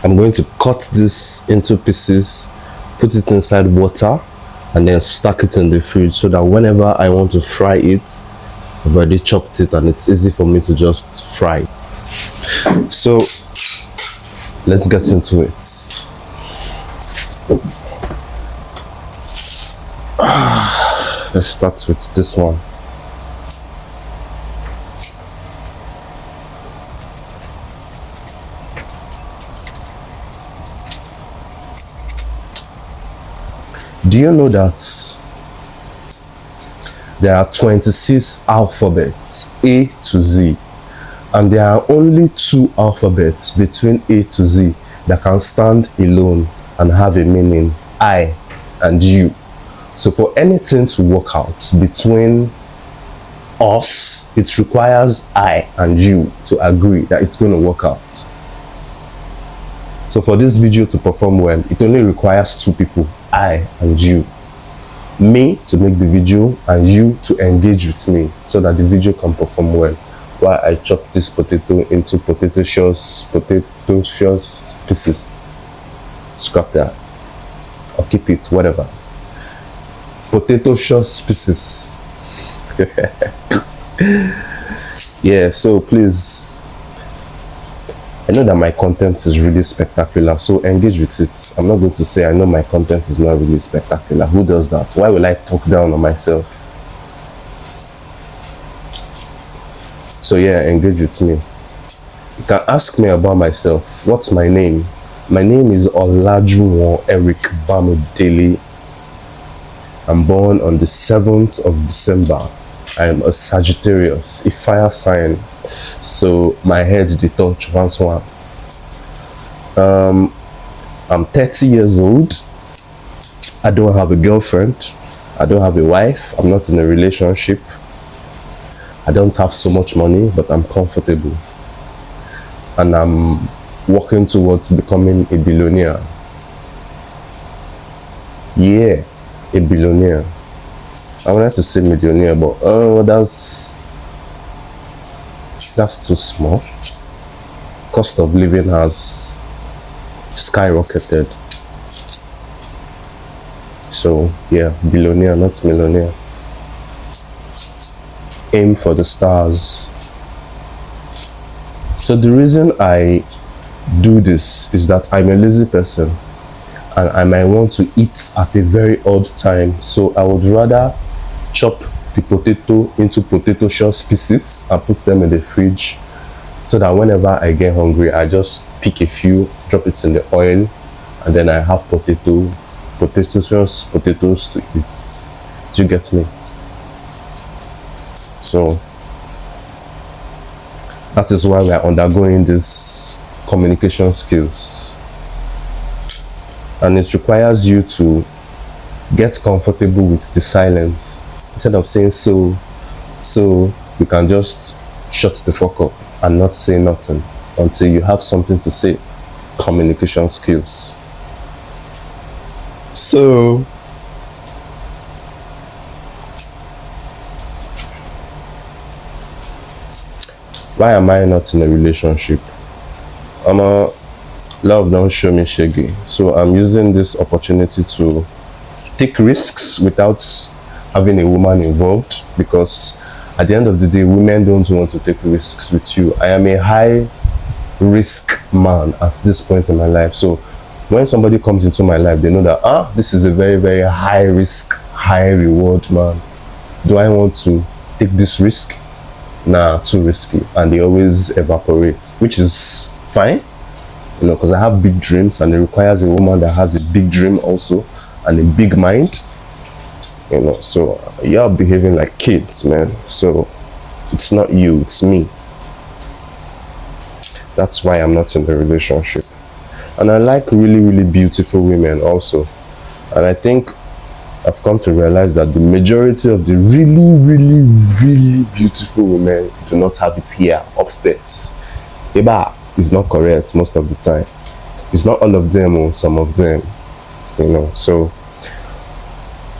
I'm going to cut this into pieces, put it inside water, and then stack it in the fridge so that whenever I want to fry it, I've already chopped it and it's easy for me to just fry. So let's get into it. Let's start with this one. Do you know that there are 26 alphabets, A to Z, and there are only 2 alphabets between A to Z that can stand alone and have a meaning, I and you. So for anything to work out between us, it requires I and you to agree that it's going to work out. So for this video to perform well, it only requires 2 people, I and you. Me to make the video and you to engage with me so that the video can perform well. While I chop this potato into potatoes pieces. Scrap that. Or keep it, whatever. Potatoes pieces. Yeah, so please, I know that my content is really spectacular, so engage with it. I'm not going to say I know my content is not really spectacular. Who does that? Why will I talk down on myself? So yeah, engage with me. You can ask me about myself. What's my name? My name is Olajuwon Eric Bamidele. I'm born on the 7th of December. I am a Sagittarius, a fire sign. So my head they touch once. I'm 30 years old. I don't have a girlfriend. I don't have a wife. I'm not in a relationship. I don't have so much money, but I'm comfortable. And I'm working towards becoming a billionaire. Yeah, a billionaire. I wanted to say millionaire, but that's too small. Cost of living has skyrocketed. So yeah, billionaire, not millionaire. Aim for the stars. So the reason I do this is that I'm a lazy person and I might want to eat at a very odd time. So I would rather chop the potato into potatoes pieces and put them in the fridge so that whenever I get hungry, I just pick a few, drop it in the oil, and then I have potatoes to eat. Do you get me? So that is why we are undergoing this communication skills, and it requires you to get comfortable with the silence. Instead of saying so you can just shut the fuck up and not say nothing until you have something to say. Communication skills. So why am I not in a relationship? Love don't show me shaggy, so I'm using this opportunity to take risks without having a woman involved, because at the end of the day, women don't want to take risks with you. I am a high risk man at this point in my life, so when somebody comes into my life, they know that this is a very, very high risk, high reward man. Do I want to take this risk? Nah, too risky. And they always evaporate, which is fine, you know, because I have big dreams and it requires a woman that has a big dream also and a big mind, you know. So you're behaving like kids, man. So it's not you, it's me. That's why I'm not in the relationship. And I like really, really beautiful women also. And I think I've come to realize that the majority of the really, really, really beautiful women do not have it here upstairs. Eba is not correct most of the time. It's not all of them or some of them, you know. So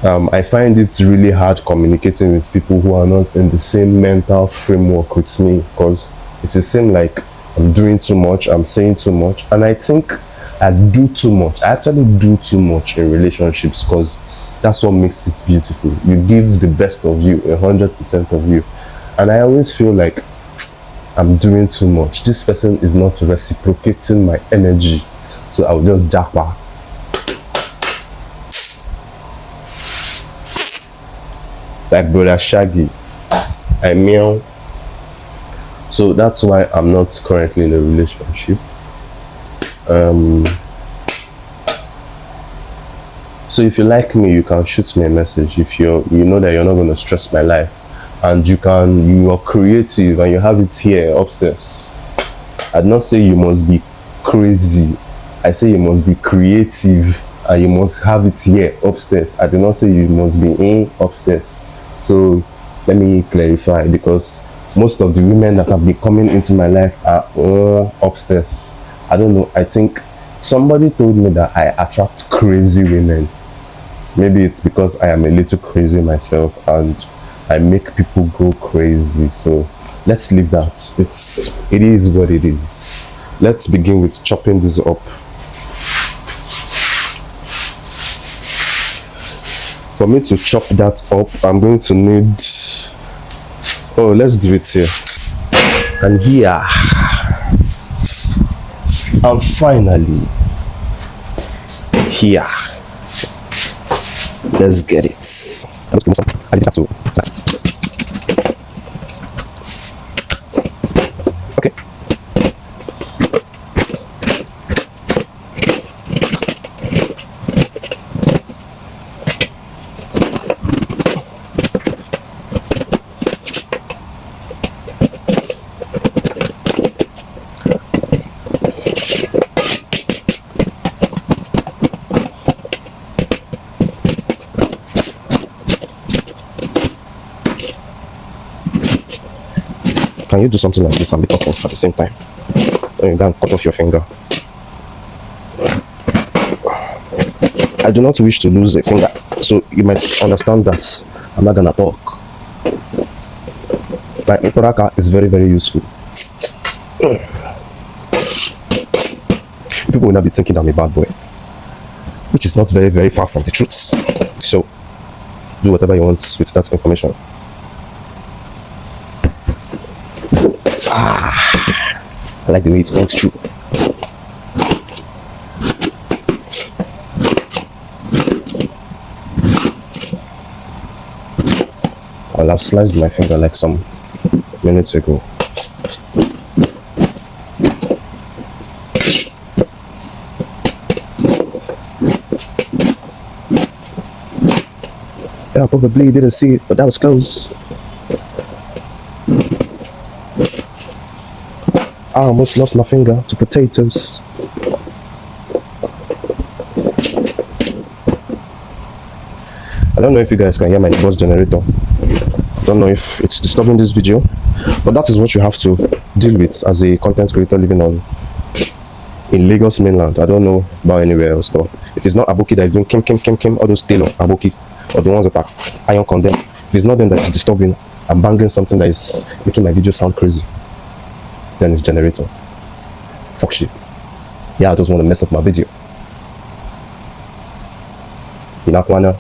I find it really hard communicating with people who are not in the same mental framework with me, because it will seem like I'm doing too much, I'm saying too much. And I think I do too much. I actually do too much in relationships because that's what makes it beautiful. You give the best of you, 100% of you. And I always feel like I'm doing too much. This person is not reciprocating my energy. So I'll just japa. Like brother Shaggy. I meow. So that's why I'm not currently in a relationship. So if you like me, you can shoot me a message. If you know that you're not going to stress my life, and you are creative and you have it here upstairs. I'd not say you must be crazy. I say you must be creative and you must have it here upstairs. I did not say you must be in upstairs. So let me clarify, because most of the women that have been coming into my life are upstairs. I don't know. I think somebody told me that I attract crazy women. Maybe it's because I am a little crazy myself and I make people go crazy. So let's leave that. It is what it is. Let's begin with chopping this up. For me to chop that up, I'm going to need, let's do it here and here. And finally here. Let's get it. I just have to. Okay. Can you do something like this and be talking at the same time? And you can cut off your finger. I do not wish to lose a finger, so you might understand that I'm not gonna talk. But Iporaka is very, very useful. People will not be thinking I'm a bad boy, which is not very, very far from the truth. So do whatever you want with that information. I like the way it went through. Well, I've sliced my finger like some minutes ago. Yeah, probably didn't see it, but that was close. I almost lost my finger to potatoes. I don't know if you guys can hear my bus generator. I don't know if it's disturbing this video, but that is what you have to deal with as a content creator living in Lagos mainland. I don't know about anywhere else, but if it's not Aboki that is doing kim, all those tailor Aboki, or the ones that are iron condemn, if it's not them that is disturbing and banging something that is making my video sound crazy, then it's generator. Fuck shit. Yeah, I just want to mess up my video. You know,